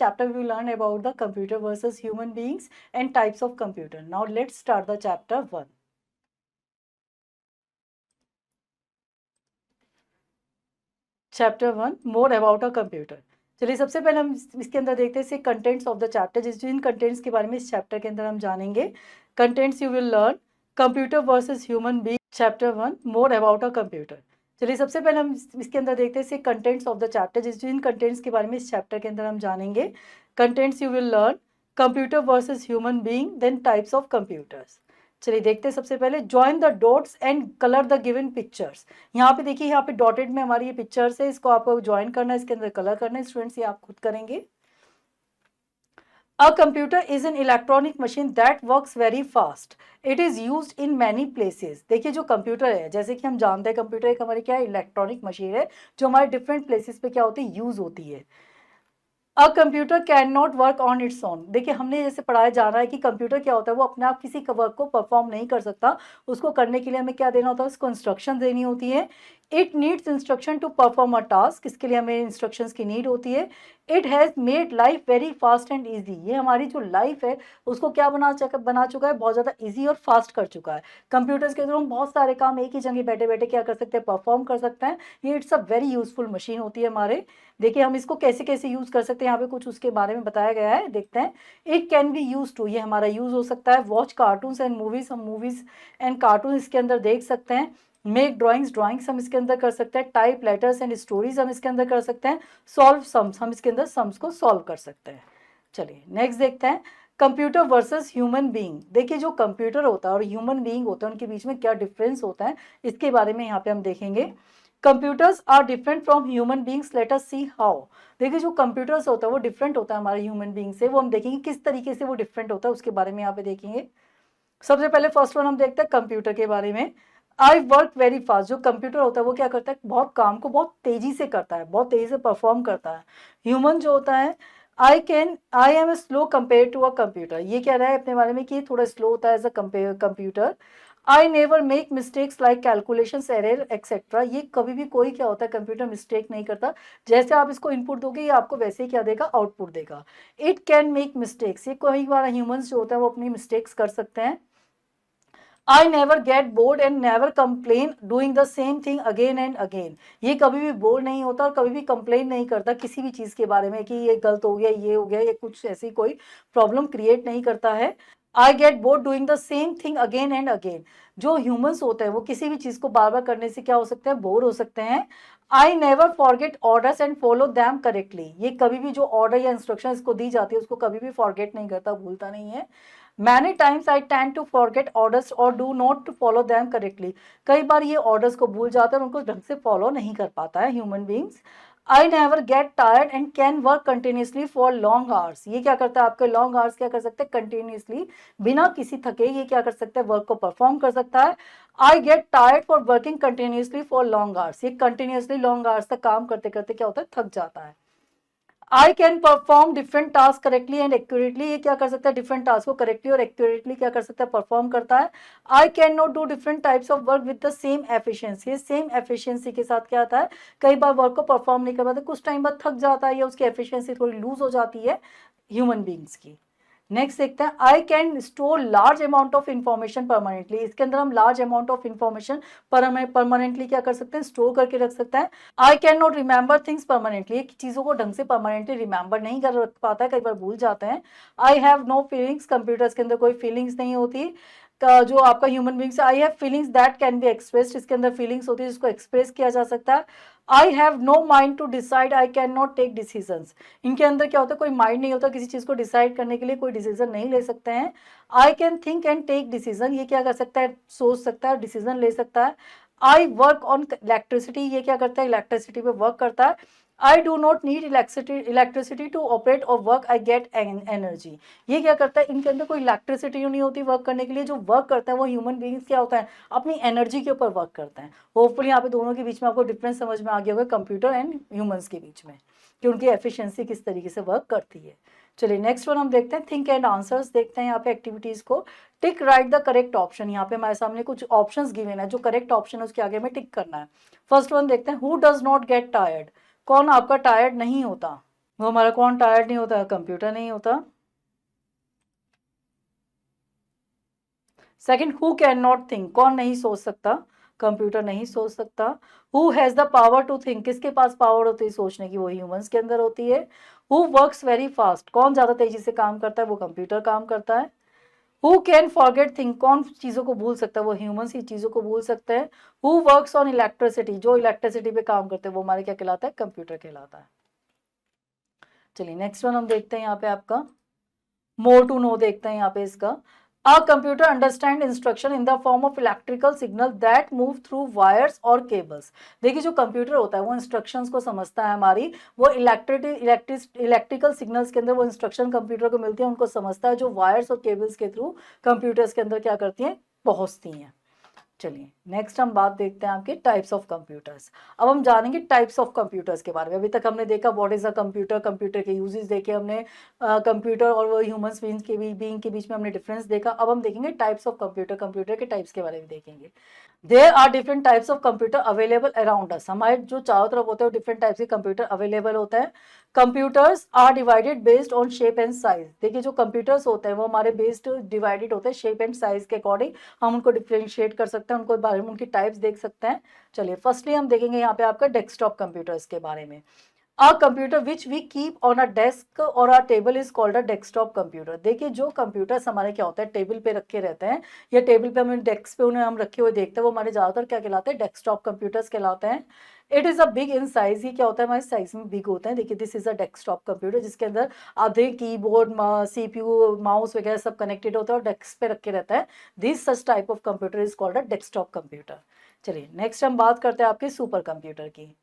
chapter we will learn about the computer versus human beings and types of computer. Now let's start the chapter 1. Chapter 1 more about a computer. चलिए सबसे पहले हम इसके अंदर देखते हैं कंटेंट्स ऑफ द चैप्टर, जिन contents के बारे में इस चैप्टर के अंदर हम जानेंगे. Contents you will learn computer versus human being. Chapter 1 more about a computer. चलिए सबसे पहले हम इसके अंदर देखते हैं कंटेंट्स ऑफ द चैप्टर, जिन कंटेंट्स के बारे में इस चैप्टर के अंदर हम जानेंगे. Contents you will learn computer versus human being, then types of computers. चलिए देखते हैं सबसे पहले join the dots and colour the given pictures. यहाँ पे देखिए, यहाँ पे डॉटेड में हमारी ये पिक्चर्स है, इसको आपको ज्वाइन करना है, इसके अंदर कलर करना है. स्टूडेंट्स ये आप खुद करेंगे. A computer is an electronic machine that works very fast. It is used in many places. देखिए जो कंप्यूटर है, जैसे कि हम जानते हैं कंप्यूटर एक हमारी क्या है, इलेक्ट्रॉनिक मशीन है जो हमारे डिफरेंट प्लेसेस पे क्या होती है, यूज होती है. अ computer can not work on its own. देखिए हमने जैसे पढ़ाया जा रहा है कि कंप्यूटर क्या होता है, वो अपने आप किसी वर्क को परफॉर्म नहीं कर सकता. उसको करने के लिए हमें क्या देना होता है, उसको इंस्ट्रक्शन देनी होती है. It needs instruction to perform a task. इसके लिए हमें इंस्ट्रक्शंस की नीड होती है. It has made life very fast and easy. ये हमारी जो लाइफ है उसको क्या बना चुका है, बहुत ज़्यादा ईजी और फास्ट कर चुका है. कंप्यूटर्स के थ्रू हम बहुत सारे काम एक ही जगह बैठे बैठे क्या कर सकते हैं, परफॉर्म कर सकते हैं. ये it's a very useful machine होती है हमारे. देखिए हम इसको कैसे कैसे यूज़ कर सकते हैं, यहाँ पे कुछ उसके बारे में बताया गया है, देखते हैं. It can be use to, ये हमारा यूज़ हो सकता है. वॉच कार्टून्स एंड मूवीज़, हम मूवीज़ एंड कार्टून इसके अंदर देख सकते हैं. मेक ड्राइंग्स हम इसके अंदर कर सकते हैं. टाइप लेटर्स एंड स्टोरीज हम इसके अंदर कर सकते हैं. सॉल्व सम्स, हम इसके अंदर सम्स को सॉल्व कर सकते हैं. चलिए नेक्स्ट देखते हैं कंप्यूटर वर्सेस ह्यूमन बीइंग. देखिए जो कंप्यूटर होता है और ह्यूमन बीइंग होता है उनके बीच में क्या डिफरेंस होता है, इसके बारे में यहाँ पे हम देखेंगे. Computers are different from human beings, let us see how. देखिए जो कंप्यूटर्स होता है वो डिफरेंट होता है हमारे ह्यूमन बीइंग से. वो हम देखेंगे किस तरीके से वो डिफरेंट होता है, उसके बारे में यहाँ पे देखेंगे. सबसे पहले फर्स्ट वन हम देखते हैं कंप्यूटर के बारे में. I work very fast. जो कंप्यूटर होता है वो क्या करता है, बहुत काम को बहुत तेजी से करता है, बहुत तेजी से परफॉर्म करता है. ह्यूमन जो होता है, I am slow compare to a computer. ये कह रहा है अपने बारे में कि थोड़ा स्लो होता है as a computer. I never make mistakes like calculation, error etcetera. ये कभी भी कोई क्या होता है, कंप्यूटर मिस्टेक नहीं करता. जैसे आप इसको इनपुट दोगे ये आपको वैसे ही क्या देगा, आउटपुट देगा. It can make mistakes. ये कई बार ह्यूमंस जो होता है वो अपनी मिस्टेक्स कर सकते हैं. I never get bored and never complain doing the same thing again and again. ये कभी भी बोर नहीं होता और कभी भी कंप्लेन नहीं करता किसी भी चीज़ के बारे में कि ये गलत हो गया, ये हो गया, ये कुछ ऐसी कोई प्रॉब्लम क्रिएट नहीं करता है. I get bored doing the same thing again and again. जो ह्यूमंस होते हैं वो किसी भी चीज़ को बार बार करने से क्या हो सकते हैं, बोर हो सकते हैं. I never forget orders and follow them correctly. ये कभी भी जो ऑर्डर या इंस्ट्रक्शन इसको दी जाती है उसको कभी भी फॉरगेट नहीं करता, भूलता नहीं है. Many times I tend to forget orders or do not to follow them correctly. कई बार ये ऑर्डर्स को भूल जाता है और उनको ढंग से फॉलो नहीं कर पाता है human beings. I never get tired and can work continuously for long hours. ये क्या करता है, आपके लॉन्ग आवर्स क्या कर सकते हैं, कंटिन्यूसली बिना किसी थके ये क्या कर सकते हैं, वर्क को परफॉर्म कर सकता है. I get tired for working continuously for long hours. ये कंटिन्यूसली लॉन्ग आवर्स तक काम करते करते क्या होता है, थक जाता है. I can perform different task correctly and accurately. ये क्या कर सकता है, डिफरेंट टास्क को करेक्टली और एक्यूरेटली क्या कर सकता है, परफॉर्म करता है. आई can not do different types of work with the same efficiency. Same efficiency के साथ क्या आता है, कई बार वर्क को परफॉर्म नहीं कर पाता, कुछ टाइम बाद थक जाता है या उसकी एफिशिएंसी थोड़ी लूज हो जाती है ह्यूमन बींग्स की. नेक्स्ट देखते हैं I can store large amount of information permanently. इसके अंदर हम large amount of information permanently क्या कर सकते हैं, स्टोर करके रख सकते हैं. I can not remember things permanently. चीज़ों को ढंग से परमानेंटली रिमेंबर नहीं कर पाता है, कई बार भूल जाते हैं. I have no feelings. Computers के अंदर कोई फीलिंग्स नहीं होती जो आपका human beings. I have feelings that can be expressed. इसके अंदर फीलिंग्स होती है जिसको एक्सप्रेस किया जा सकता है. I have no mind to decide. I can not take decisions. इनके अंदर क्या होता है, कोई माइंड नहीं होता किसी चीज़ को डिसाइड करने के लिए, कोई डिसीजन नहीं ले सकते हैं. I can think and take decision. ये क्या कर सकता है, सोच सकता है, डिसीजन ले सकता है. I work on electricity. ये क्या करता है, इलेक्ट्रिसिटी पे वर्क करता है. I do not need electricity to operate और वर्क. I get energy. ये क्या करता है, इनके अंदर कोई इलेक्ट्रिसिटी नहीं होती वर्क करने के लिए. जो वर्क करता है वो ह्यूमन बींग्स क्या होता है, अपनी एनर्जी के ऊपर वर्क करते हैं. होपफुली यहाँ पे दोनों के बीच में आपको डिफरेंस समझ में आ गया होगा कंप्यूटर एंड ह्यूमंस के बीच में, कि उनकी एफिशिएंसी किस तरीके से वर्क करती है. चलिए नेक्स्ट वन हम देखते हैं थिंक एंड आंसर्स. देखते हैं यहाँ पे एक्टिविटीज को. टिक राइट द करेक्ट ऑप्शन. यहाँ पे हमारे सामने कुछ ऑप्शंस गिवन है, जो करेक्ट ऑप्शन है उसके आगे में टिक करना है. फर्स्ट वन देखते हैं who does not get tired. कौन आपका टायर्ड नहीं होता. वो हमारा कौन टायर्ड नहीं होता? कंप्यूटर नहीं होता। Second, who can not think, कौन नहीं सोच सकता? कंप्यूटर नहीं सोच सकता। Who has the power to think, किसके पास पावर होती है सोचने की? वो ह्यूमंस के अंदर होती है। हु वर्क्स वेरी फास्ट, कौन ज्यादा तेजी से काम करता है? वो कंप्यूटर काम करता है। हु कैन फॉरगेट थिंग, कौन चीजों को भूल सकता है? वो ह्यूमंस ही चीजों को भूल सकते हैं। हु वर्क्स ऑन इलेक्ट्रिसिटी, जो इलेक्ट्रिसिटी पे काम करते हैं वो हमारे क्या कहलाता है? कंप्यूटर कहलाता है। चलिए नेक्स्ट वन हम देखते हैं यहाँ पे आपका मोर टू नो देखते हैं यहाँ पे इसका। A computer understand instruction in the form of electrical signal that move through wires और केबल्स। देखिए जो कंप्यूटर होता है वो इंस्ट्रक्शंस को समझता है हमारी, वो इलेक्ट्रिकल सिग्नल्स के अंदर वो इंस्ट्रक्शन कंप्यूटर को मिलती है, उनको समझता है, जो वायर्स और केबल्स के थ्रू कंप्यूटर्स के अंदर क्या करती हैं? पहुंचती हैं। चलिए नेक्स्ट हम बात देखते हैं आपके टाइप्स ऑफ कंप्यूटर्स। अब हम जानेंगे टाइप्स ऑफ कंप्यूटर्स के बारे में। अभी तक हमने देखा what is a computer, computer के यूजेस देखे हमने, कंप्यूटर और वो ह्यूमंस बीइंग के बीच में हमने डिफरेंस देखा। अब हम देखेंगे टाइप्स ऑफ कंप्यूटर, कंप्यूटर के टाइप्स के बारे में देखेंगे। There are different types of computer available around us, हमारे जो चारों तरफ होते हैं डिफरेंट टाइप्स के कंप्यूटर अवेलेबल होते हैं। Computers are divided based on shape and size. देखिए जो कंप्यूटर्स होते हैं वो हमारे बेस्ड डिवाइडेड होते हैं शेप एंड साइज के अकॉर्डिंग, हम उनको डिफ्रेंशिएट कर सकते हैं, उनको बारे में उनकी टाइप्स देख सकते हैं। चलिए फर्स्टली हम देखेंगे यहाँ पे आपका डेस्कटॉप कंप्यूटर्स के बारे में। A computer which we keep on a desk or a table is called a desktop computer। देखिए जो कंप्यूटर्स हमारे क्या होता है टेबल पे रखे रहते हैं, या टेबल पे हमें डेस्क पे उन्हें हम रखे हुए देखते हैं, वो हमारे ज्यादातर क्या कहलाते हैं? डेस्कटॉप कंप्यूटर्स कहलाते हैं। It is a big in size, ये क्या होता है? हमारे साइज में बिग होते हैं। देखिए this is a desktop computer जिसके अंदर आधे कीबोर्ड, सीपीयू, माउस वगैरह सब कनेक्टेड होता है और डेस्क पे रखे रहता है। This such type of computer is called a desktop computer. चलिए नेक्स्ट हम बात करते हैं आपके सुपर कंप्यूटर की।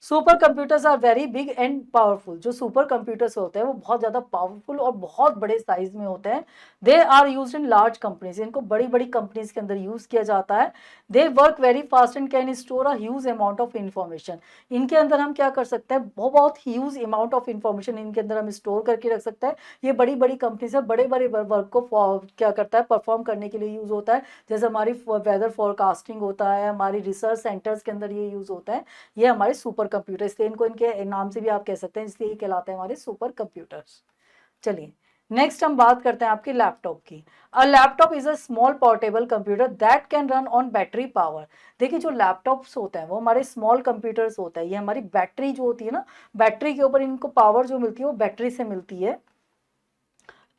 Supercomputers are very big and powerful. जो सुपर कंप्यूटर्स होते हैं वो बहुत ज्यादा पावरफुल और बहुत बड़े साइज में होते हैं। They are used in large companies, इनको बड़ी बड़ी कंपनीज के अंदर यूज किया जाता है। They work very fast and can store a huge amount of information. इनके अंदर हम क्या कर सकते हैं? बहुत बहुत ह्यूज अमाउंट ऑफ इंफॉर्मेशन इनके अंदर हम स्टोर करके रख सकते हैं। ये बड़ी बड़ी कंपनीज है, बड़े बड़े वर्क को क्या करता है? परफॉर्म करने के लिए यूज होता है। जैसे हमारी वेदर फोरकास्टिंग होता है, हमारी रिसर्च सेंटर्स के अंदर ये यूज होता है। ये हमारे सुपर कंप्यूटर, इसलिए इनको इनके नाम से भी आप कह सकते हैं, इसलिए ये कहलाते हैं हमारे सुपर कंप्यूटर्स। चलिए नेक्स्ट हम बात करते हैं आपकी लैपटॉप की। A laptop is a small portable computer that can run on battery power. देखिए जो लैपटॉप्स होते हैं वो हमारे स्मॉल कंप्यूटर्स होता है, ये हमारी बैटरी जो होती है ना, बैटरी के ऊपर इनको पावर जो मिलती है वो बैटरी से मिलती है।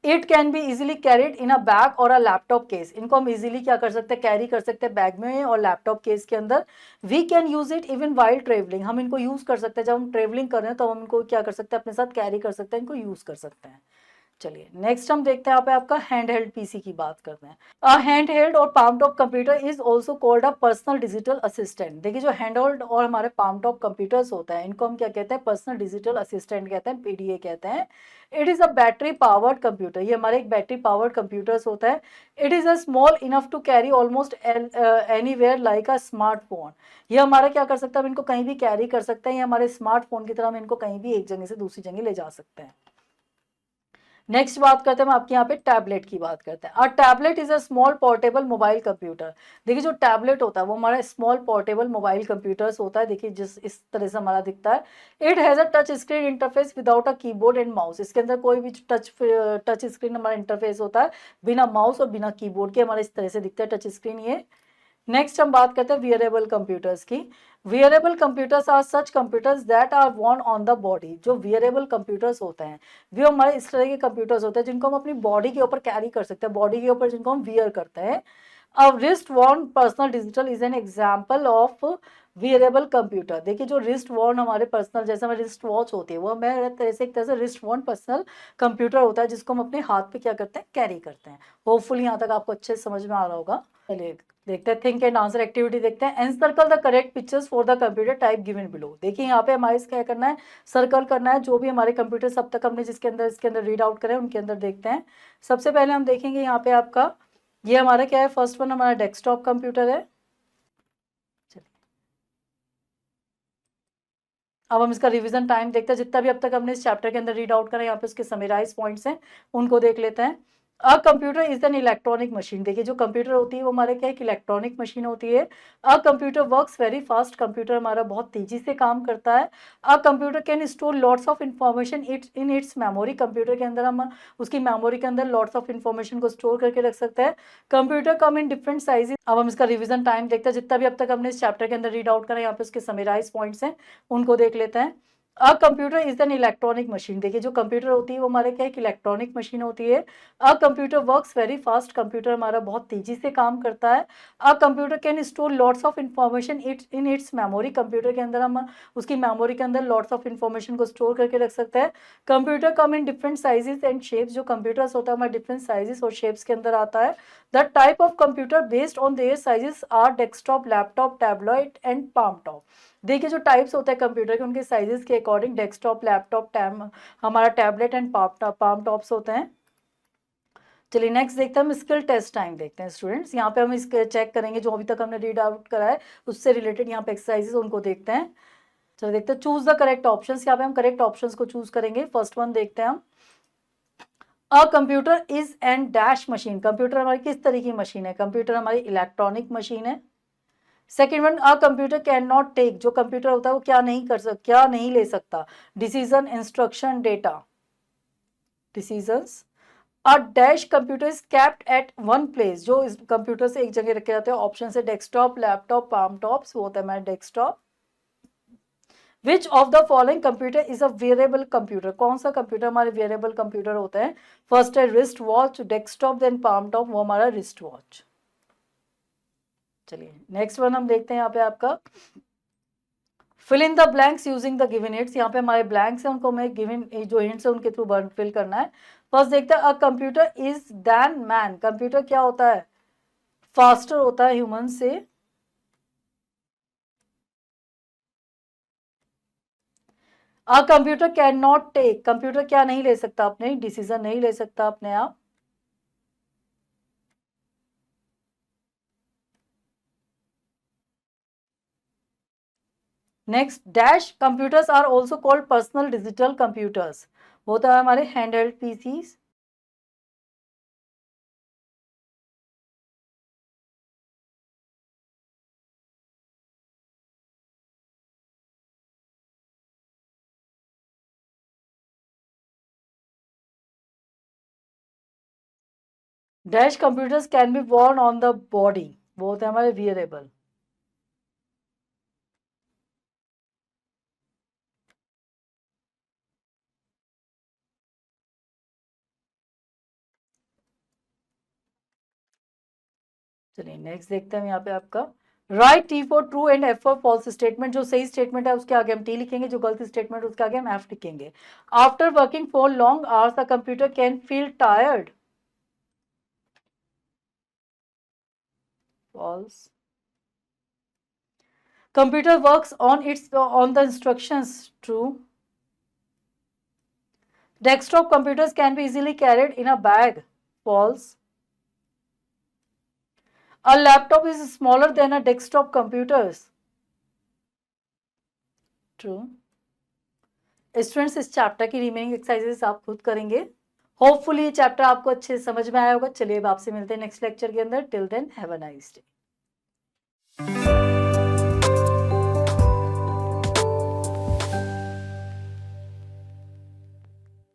It can be easily carried in a bag और अ लैपटॉप केस, इनको हम इजिली क्या कर सकते हैं? कैरी कर सकते हैं बैग में और लैपटॉप केस के अंदर। We can use it even while travelling, हम इनको यूज कर सकते हैं जब हम ट्रेवलिंग कर रहे हैं तो हम इनको क्या कर सकते हैं? अपने साथ कैरी कर सकते हैं, इनको यूज कर सकते हैं। चलिए नेक्स्ट हम देखते हैं यहाँ पे आपका हैंड हेल्ड पीसी की बात करते हैं। अ हैंड हेल्ड और palm top computer is also called a personal digital assistant. देखिए जो हैंड होल्ड और हमारे पाम टॉप कंप्यूटर्स होता है इनको हम क्या कहते हैं? पर्सनल डिजिटल असिस्टेंट कहते हैं, पीडीए कहते हैं। It is a battery powered computer, ये हमारे एक बैटरी पावर्ड कंप्यूटर्स होता है। It is a small enough to carry almost anywhere like a smartphone. ये हमारा क्या कर सकता है? हम इनको कहीं भी कैरी कर सकते हैं, ये हमारे स्मार्टफोन की तरह हम इनको कहीं भी एक जगह से दूसरी जगह ले जा सकते हैं। नेक्स्ट बात करते हैं, हम आपके यहाँ पे टैबलेट की बात करते हैं। Tablet is a small portable mobile computer. देखिए जो टैबलेट होता है वो हमारा स्मॉल पोर्टेबल मोबाइल कंप्यूटर्स होता है। देखिए जिस इस तरह से हमारा दिखता है। It has a touch screen interface without a keyboard and mouse, इसके अंदर कोई भी टच स्क्रीन हमारा इंटरफेस होता है, बिना माउस और बिना कीबोर्ड के हमारे इस तरह से दिखता है टच स्क्रीन ये। नेक्स्ट हम बात करते हैं वियरेबल कंप्यूटर्स की। Wearable computers are such computers that are worn on the body. जो वियरेबल कंप्यूटर्स होते हैं वो हमारे इस तरह के कंप्यूटर्स होते हैं जिनको हम अपनी बॉडी के ऊपर कैरी कर सकते हैं, बॉडी के ऊपर जिनको हम वियर करते हैं। अब wrist worn personal digital is an example of wearable computer. देखिए जो रिस्ट वॉर्न हमारे पर्सनल, जैसे हमारी रिस्ट वॉच होती है, वो हमारे तरह से एक तरह से रिस्ट वॉर्न पर्सनल कंप्यूटर होता है जिसको हम अपने हाथ पे क्या करते हैं? कैरी करते हैं। होपफुली यहाँ तक आपको अच्छे से समझ में आ रहा होगा। चलिए देखते हैं थिंक एंड आंसर एक्टिविटी देखते हैं। Encircle the correct pictures for the computer type given below. देखिए यहाँ पे हमारे क्या करना है? सर्कल करना है जो भी हमारे कंप्यूटर सब तक हमने जिसके अंदर इसके अंदर रीड आउट करें उनके अंदर देखते हैं। सबसे पहले हम देखेंगे यहाँ पे आपका ये हमारा क्या है? फर्स्ट वन हमारा डेस्कटॉप कंप्यूटर है। चलिए अब हम इसका रिवीजन टाइम देखते हैं, जितना भी अब तक हमने इस चैप्टर के अंदर रीड आउट करा यहाँ पे उसके समराइज पॉइंट्स हैं उनको देख लेते हैं। A computer is an electronic machine. देखिए जो कंप्यूटर होती है वो हमारे क्या एक इलेक्ट्रॉनिक मशीन होती है। A computer works very fast. Computer हमारा बहुत तेजी से काम करता है। अ computer can store lots of information it's in its memory. Computer के अंदर हम उसकी मेमोरी के अंदर लॉट्स ऑफ इन्फॉर्मेशन को स्टोर करके रख सकते हैं। Computer come in different sizes. अब हम इसका रिवीजन टाइम देखते हैं। जितना भी अब तक हमने इस चैप्टर के अंदर रीड आउट करा, यहाँ पे उसके समराइज पॉइंट्स हैं, उनको देख लेते हैं। A computer is an electronic machine. देखिए जो कंप्यूटर होती है वो हमारे क्या एक इलेक्ट्रॉनिक मशीन होती है। A computer works very fast. Computer हमारा बहुत तेजी से काम करता है। अ computer can store lots of information it's in its memory. Computer के अंदर हम उसकी मेमोरी के अंदर लॉट्स ऑफ इन्फॉर्मेशन को स्टोर करके रख सकते हैं। Computer come in different sizes and shapes. जो कंप्यूटर्स होता है हमारे डिफरेंट साइजेस और शेप्स के अंदर आता है। The type of computer based on their sizes are desktop, laptop, tablet and palmtop. देखिए जो टाइप्स होते हैं कंप्यूटर के उनके साइजेस के अकॉर्डिंग डेस्कटॉप, लैपटॉप, हमारा टैबलेट एंड पाम टॉप्स होते हैं। चलिए नेक्स्ट देखते हैं हम स्किल टेस्ट टाइम देखते हैं स्टूडेंट्स। यहाँ पे हम इसके चेक करेंगे जो अभी तक हमने रीड आउट करा है उससे रिलेटेड यहाँ पे एक्सरसाइजेस उनको देखते हैं। चलो देखते हैं चूज द करेक्ट ऑप्शंस। यहाँ पे हम करेक्ट ऑप्शंस को चूज करेंगे। फर्स्ट वन देखते हैं हम। A computer is and dash machine. Computer हमारी किस तरह की मशीन है? कंप्यूटर हमारी इलेक्ट्रॉनिक मशीन है। Second one, a computer can not take. जो कंप्यूटर होता है वो क्या नहीं कर सकता, क्या नहीं ले सकता? Decision, instruction, data. Decisions. A dash computer is kept eight one place. जो इस कंप्यूटर से एक जगह रखे जाते हैं। ऑप्शन है डेस्कटॉप, लैपटॉप, पाम टॉप्स। वो होता है हमारा desktop. Which of the following computer is a variable computer? कौन सा कंप्यूटर हमारे वेरिएबल कंप्यूटर होता है? फर्स्ट है wrist watch, desktop, then palm top. वो हमारा रिस्ट वॉच। चलिए नेक्स्ट वन हम देखते हैं यहाँ पे आपका fill in the blanks using the given hints. यहाँ पे हमारे ब्लैंक्स हैं, उनको हमें गिवन जो हिंट्स है उनके थ्रू फिल करना है। फर्स्ट देखते हैं, a computer is than man. Computer क्या होता है? फास्टर होता है ह्यूमन से। A computer can not take. Computer क्या नहीं ले सकता? अपने डिसीजन नहीं ले सकता अपने आप। Next dash computers are also called personal digital computers. होता है हमारे hand held PCs. Dash computers can be worn on the body. वो होते हैं हमारे वियरेबल। चलिए नेक्स्ट देखते हैं यहाँ पे आपका write T for true and F for false statement. जो सही स्टेटमेंट है उसके आगे हम टी लिखेंगे, जो गलत स्टेटमेंट उसके आगे हम एफ लिखेंगे। After working for long hours the computer can feel tired. False. Computer works on the instructions. True. Desktop computers can be easily carried in a bag. False. A laptop is smaller than a desktop computers. True. Students इस chapter की remaining exercises आप खुद करेंगे। Hopefully ये chapter आपको अच्छे से समझ में आया होगा। चलिए अब आपसे मिलते हैं नेक्स्ट लेक्चर के अंदर। Till then have a nice day.